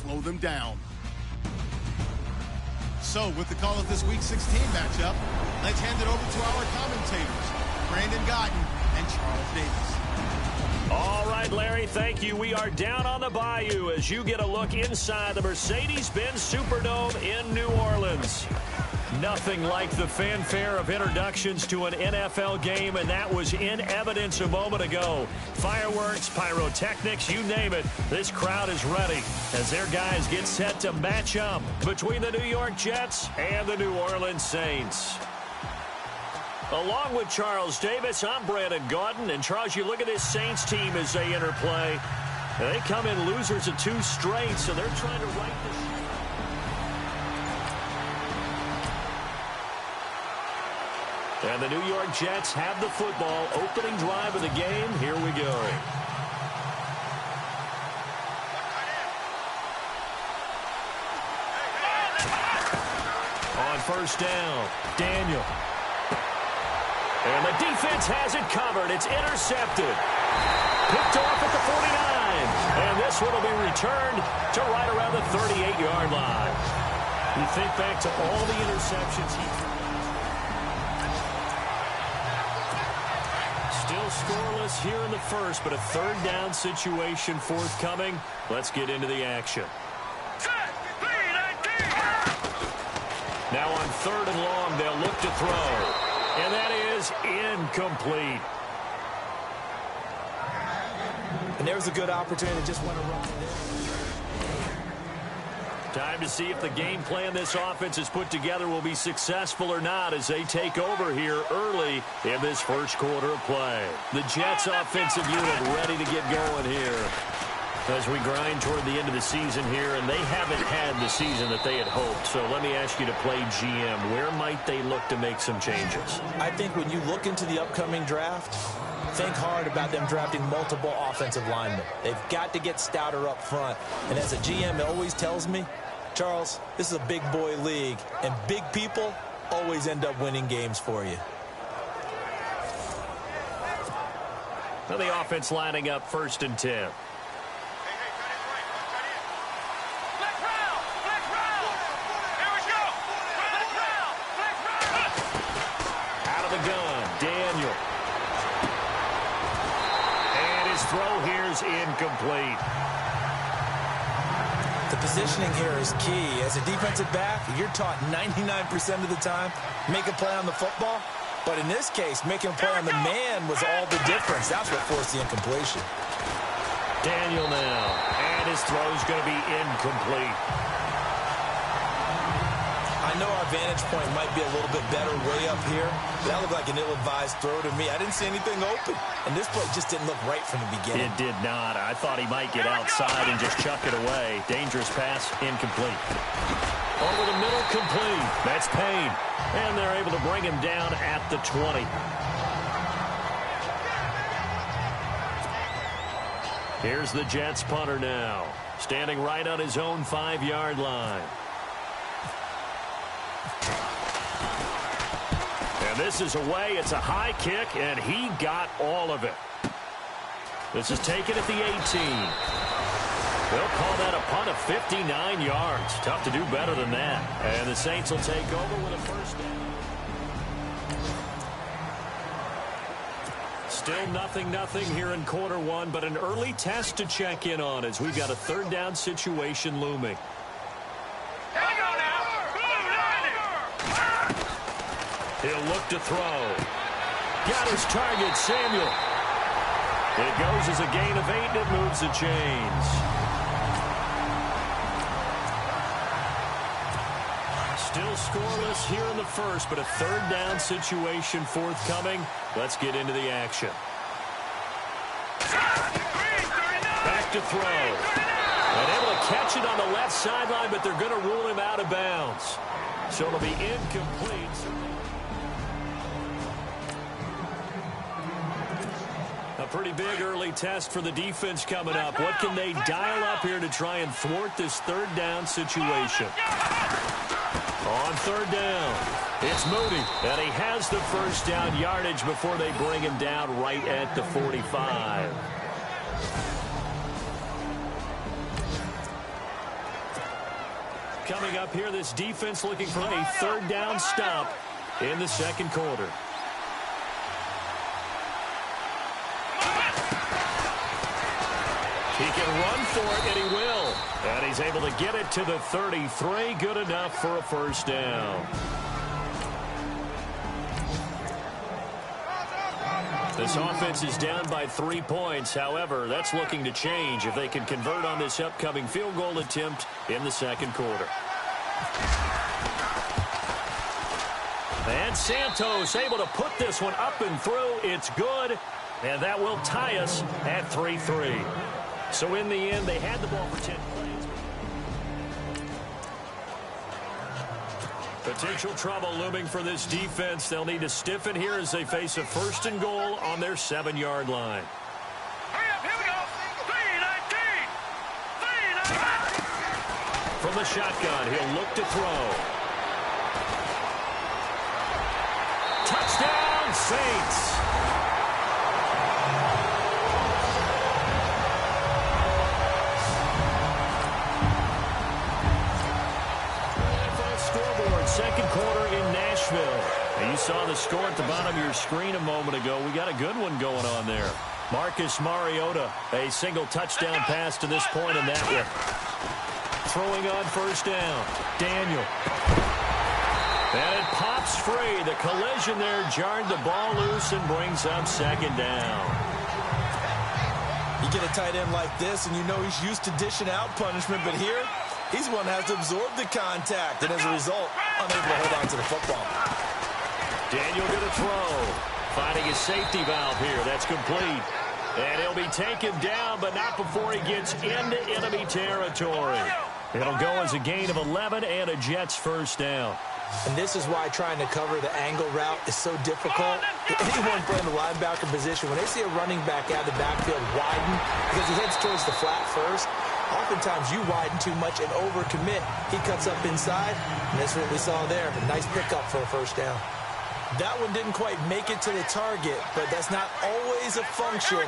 slow them down. So, with the call of this Week 16 matchup, let's hand it over to our commentators, Brandon Gaudin and Charles Davis. All right, Larry, thank you. We are down on the bayou as you get a look inside the Mercedes-Benz Superdome in New Orleans. Nothing like the fanfare of introductions to an NFL game, and that was in evidence a moment ago. Fireworks, pyrotechnics, you name it. This crowd is ready as their guys get set to match up between the New York Jets and the New Orleans Saints. Along with Charles Davis, I'm Brandon Gaudin. And, Charles, you look at this Saints team as they enter play. They come in losers of 2 straight, so they're trying to right the ship. And the New York Jets have the football. Opening drive of the game. Here we go. On first down, Daniel. And the defense has it covered. It's intercepted. Picked off at the 49. And this one will be returned to right around the 38-yard line. You think back to all the interceptions he threw. Still scoreless here in the first, but a third down situation forthcoming. Let's get into the action. Now on 3rd and long, they'll look to throw. And that is incomplete. And there's a good opportunity to just want to run. Time to see if the game plan this offense has put together will be successful or not as they take over here early in this first quarter of play. The Jets offensive unit ready to get going here as we grind toward the end of the season here, and they haven't had the season that they had hoped. So let me ask you to play GM. Where might they look to make some changes? I think when you look into the upcoming draft, think hard about them drafting multiple offensive linemen. They've got to get stouter up front. And as a GM, it always tells me, Charles, this is a big boy league, and big people always end up winning games for you. Now the offense lining up 1st and 10. Throw here's incomplete. The positioning here is key. As a defensive back, you're taught 99% of the time, make a play on the football. But in this case, making a play on the man was all the difference. That's what forced the incompletion. Daniel now. And his throw's going to be incomplete. I know our vantage point might be a little bit better way up here, but that looked like an ill-advised throw to me. I didn't see anything open, and this play just didn't look right from the beginning. It did not. I thought he might get outside and just chuck it away. Dangerous pass, incomplete. Over the middle, complete. That's Payne. And they're able to bring him down at the 20. Here's the Jets punter now, standing right on his own 5-yard line. And this is away. It's a high kick, and he got all of it. This is taken at the 18. They'll call that a punt of 59 yards. Tough to do better than that. And the Saints will take over with a first down. Still nothing here in quarter one, but an early test to check in on as we've got a 3rd down situation looming. He'll look to throw. Got his target, Samuel. It goes as a gain of 8, and it moves the chains. Still scoreless here in the first, but a 3rd down situation forthcoming. Let's get into the action. Back to throw. And able to catch it on the left sideline, but they're going to rule him out of bounds. So it'll be incomplete. A pretty big early test for the defense coming up. What can they dial up here to try and thwart this 3rd down situation? On 3rd down, it's Mooney, and he has the first down yardage before they bring him down right at the 45. Coming up here, this defense looking for a third down stop in the second quarter. He can run for it, and he will. And he's able to get it to the 33. Good enough for a first down. This offense is down by 3 points. However, that's looking to change if they can convert on this upcoming field goal attempt in the second quarter. And Santos able to put this one up and through. It's good, and that will tie us at 3-3. So in the end, they had the ball for 10 plays. Potential trouble looming for this defense. They'll need to stiffen here as they face a first and goal on their 7-yard line. Here we go. 3-19. From the shotgun, he'll look to throw. Touchdown, Saints. Second quarter in Nashville. And you saw the score at the bottom of your screen a moment ago. We got a good one going on there. Marcus Mariota, a single touchdown pass to this point in that one. Throwing on first down. Daniel. And it pops free. The collision there jarred the ball loose and brings up second down. You get a tight end like this, and you know he's used to dishing out punishment, but here, he's the one that has to absorb the contact, and as a result, unable to hold on to the football. Daniel going to throw. Finding his safety valve here. That's complete. And he'll be taken down, but not before he gets into enemy territory. It'll go as a gain of 11 and a Jets first down. And this is why trying to cover the angle route is so difficult. Anyone playing the linebacker position, when they see a running back out of the backfield widen because he heads towards the flat first, oftentimes you widen too much and overcommit. He cuts up inside, and that's what we saw there. A nice pickup for a first down. That one didn't quite make it to the target, but that's not always a function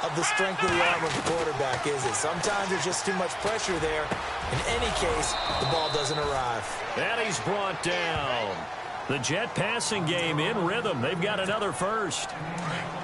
of the strength of the arm of the quarterback, is it? Sometimes there's just too much pressure there. In any case, the ball doesn't arrive. And he's brought down. The Jet passing game in rhythm. They've got another first.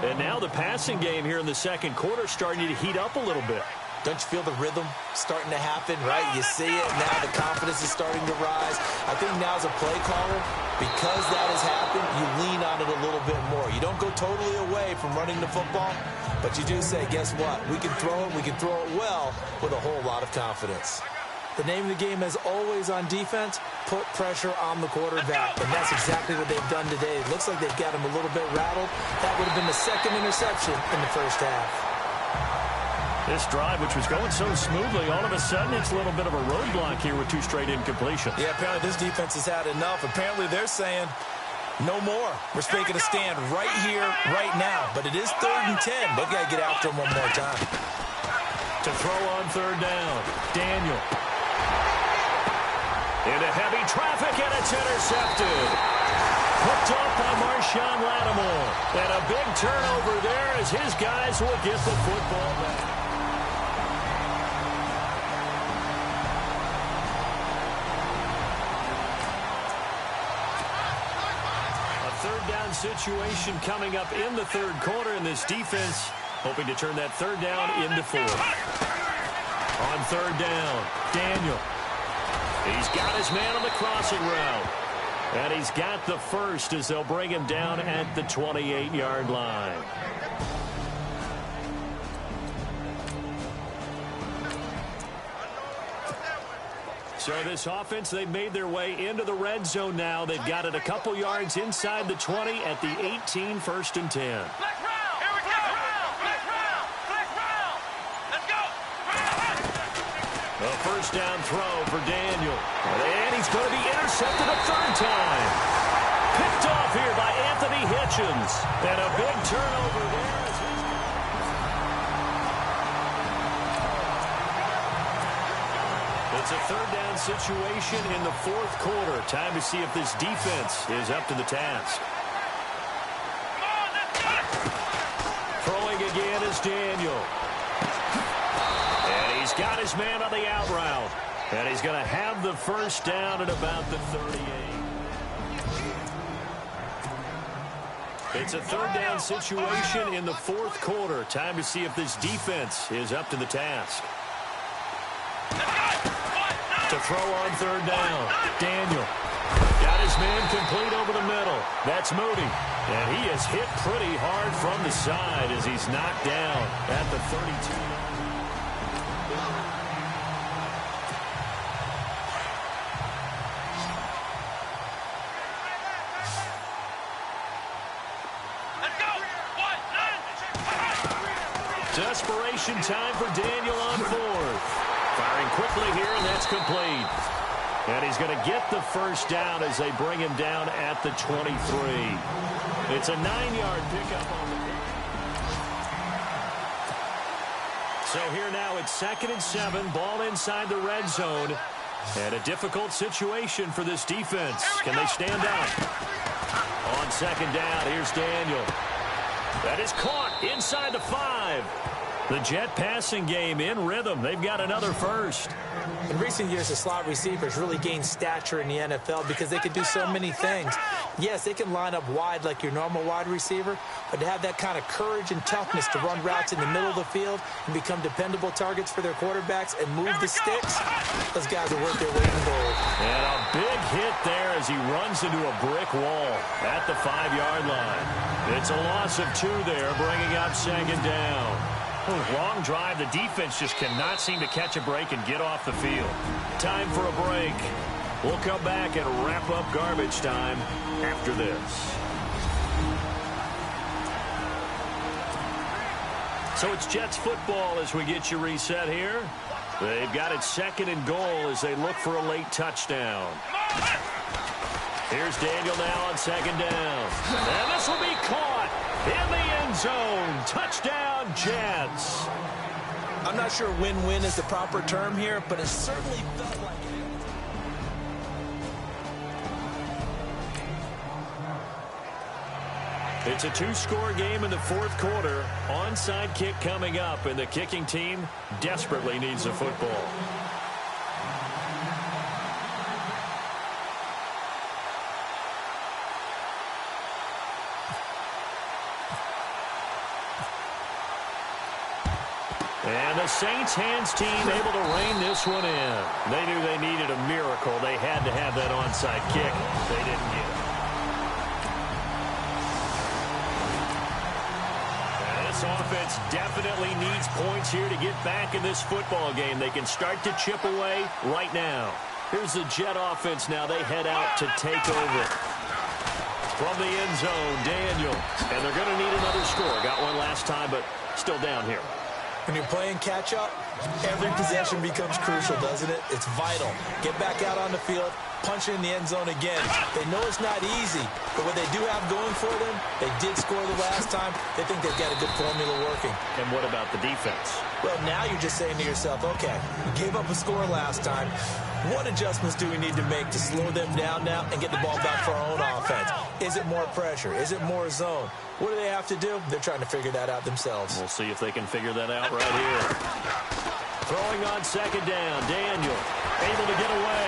And now the passing game here in the second quarter starting to heat up a little bit. Don't you feel the rhythm starting to happen, right? You see it now. The confidence is starting to rise. I think now as a play caller, because that has happened, you lean on it a little bit more. You don't go totally away from running the football, but you do say, guess what? We can throw it. We can throw it well with a whole lot of confidence. The name of the game is always on defense, put pressure on the quarterback. And that's exactly what they've done today. It looks like they've got him a little bit rattled. That would have been the second interception in the first half. This drive, which was going so smoothly, all of a sudden it's a little bit of a roadblock here with 2 straight incompletions. Yeah, apparently this defense has had enough. Apparently they're saying, no more. We're making a stand right here, right now. But it is 3rd and 10. They've got to get after him one more time. To throw on third down, Daniel. Into heavy traffic, and it's intercepted. Hooked up by Marshawn Lattimore. And a big turnover there as his guys will get the football back. A third down situation coming up in the third quarter, and this defense hoping to turn that third down into 4. On third down, Daniel. He's got his man on the crossing route. And he's got the first as they'll bring him down at the 28-yard line. So this offense, they've made their way into the red zone now. They've got it a couple yards inside the 20 at the 18, 1st and 10. A first down throw for Daniel. And he's going to be intercepted a third time. Picked off here by Anthony Hitchens. And a big turnover there. It's a third down situation in the 4th quarter. Time to see if this defense is up to the task. Throwing again is Daniel. And he's got his man on the out route. And he's going to have the first down at about the 38. It's a third down situation in the fourth quarter. Time to see if this defense is up to the task. To throw on third down, Daniel. Got his man complete over the middle. That's Moody. And he is hit pretty hard from the side as he's knocked down at the 32. Desperation time for Daniel on fourth. Firing quickly here, and that's complete. And he's going to get the first down as they bring him down at the 23. It's a 9-yard pickup on the... So here now it's 2nd and 7, ball inside the red zone. And a difficult situation for this defense. Can they stand up? On second down, here's Daniel. That is caught inside the 5. The Jet passing game in rhythm. They've got another first. In recent years, the slot receivers really gained stature in the NFL because they can do so many things. Yes, they can line up wide like your normal wide receiver, but to have that kind of courage and toughness to run routes in the middle of the field and become dependable targets for their quarterbacks and move the sticks, those guys are worth their weight in gold. And a big hit there as he runs into a brick wall at the 5-yard line. It's a loss of 2 there, bringing up second down. Long drive. The defense just cannot seem to catch a break and get off the field. Time for a break. We'll come back and wrap up garbage time after this. So it's Jets football as we get you reset here. They've got it 2nd and goal as they look for a late touchdown. Here's Daniel now on 2nd down. And this will be caught in the end zone. Touchdown, Jets. I'm not sure win-win is the proper term here, but it certainly felt like it. It's a 2-score game in the fourth quarter. Onside kick coming up, and the kicking team desperately needs a football. And the Saints hands team able to rein this one in. They knew they needed a miracle. They had to have that onside kick. They didn't get it. And this offense definitely needs points here to get back in this football game. They can start to chip away right now. Here's the Jet offense now. They head out to take over. From the end zone, Daniel. And they're going to need another score. Got one last time, but still down here. When you're playing catch-up, every possession becomes crucial, doesn't it? It's vital. Get back out on the field, punch it in the end zone again. They know it's not easy, but what they do have going for them, they did score the last time. They think they've got a good formula working. And what about the defense? Well, now you're just saying to yourself, okay, we gave up a score last time. What adjustments do we need to make to slow them down now and get the ball back for our own offense? Is it more pressure? Is it more zone? What do they have to do? They're trying to figure that out themselves. We'll see if they can figure that out right here. Throwing on second down, Daniel able to get away.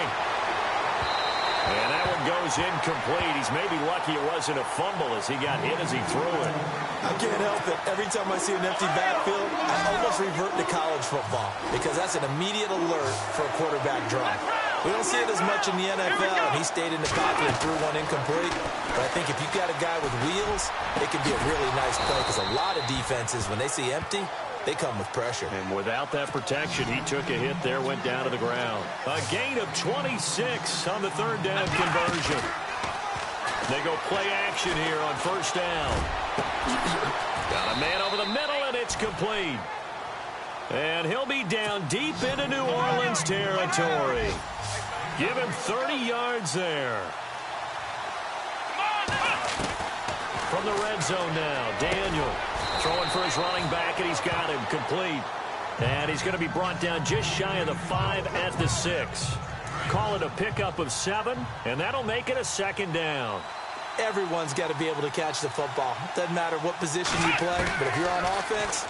And that one goes incomplete. He's maybe lucky it wasn't a fumble as he got hit as he threw it. I can't help it. Every time I see an empty backfield, I almost revert to college football because that's an immediate alert for a quarterback drop. We don't see it as much in the NFL, and he stayed in the pocket and threw one incomplete. But I think if you've got a guy with wheels, it can be a really nice play because a lot of defenses, when they see empty, they come with pressure. And without that protection, he took a hit there, went down to the ground. A gain of 26 on the third down conversion. They go play action here on first down. Got a man over the middle, and it's complete. And he'll be down deep into New Orleans territory. Give him 30 yards there. From the red zone now, Daniel throwing for his running back, and he's got him complete. And he's going to be brought down just shy of the 5 at the 6. Call it a pickup of 7, and that'll make it a second down. Everyone's got to be able to catch the football. Doesn't matter what position you play, but if you're on offense,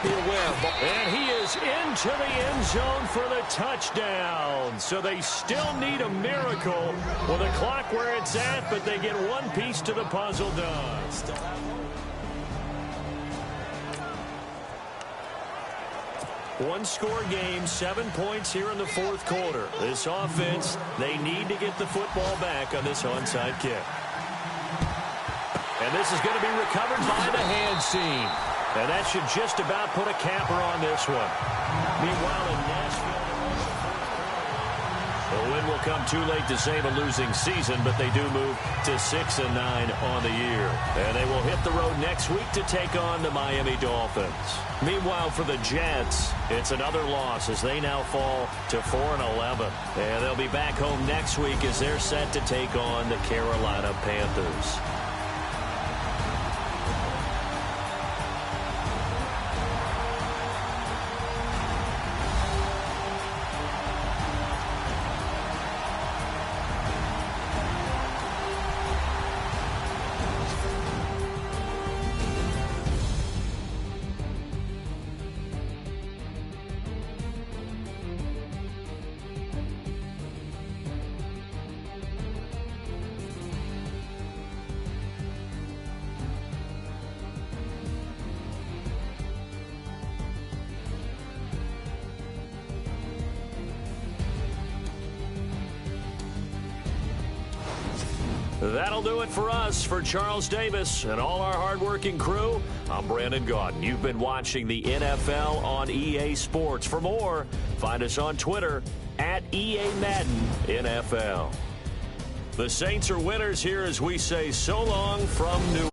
be aware. And he is into the end zone for the touchdown. So they still need a miracle with the clock where it's at, but they get one piece to the puzzle done. One-score game, 7 points here in the fourth quarter. This offense, they need to get the football back on this onside kick. And this is going to be recovered by the hands team. And that should just about put a capper on this one. Meanwhile, in Nashville, the win will come too late to save a losing season, but they do move to 6-9 on the year. And they will hit the road next week to take on the Miami Dolphins. Meanwhile, for the Jets, it's another loss as they now fall to 4-11. And they'll be back home next week as they're set to take on the Carolina Panthers. That'll do it for us. For Charles Davis and all our hardworking crew, I'm Brandon Gaudin. You've been watching the NFL on EA Sports. For more, find us on Twitter at EA Madden NFL. The Saints are winners here as we say so long from New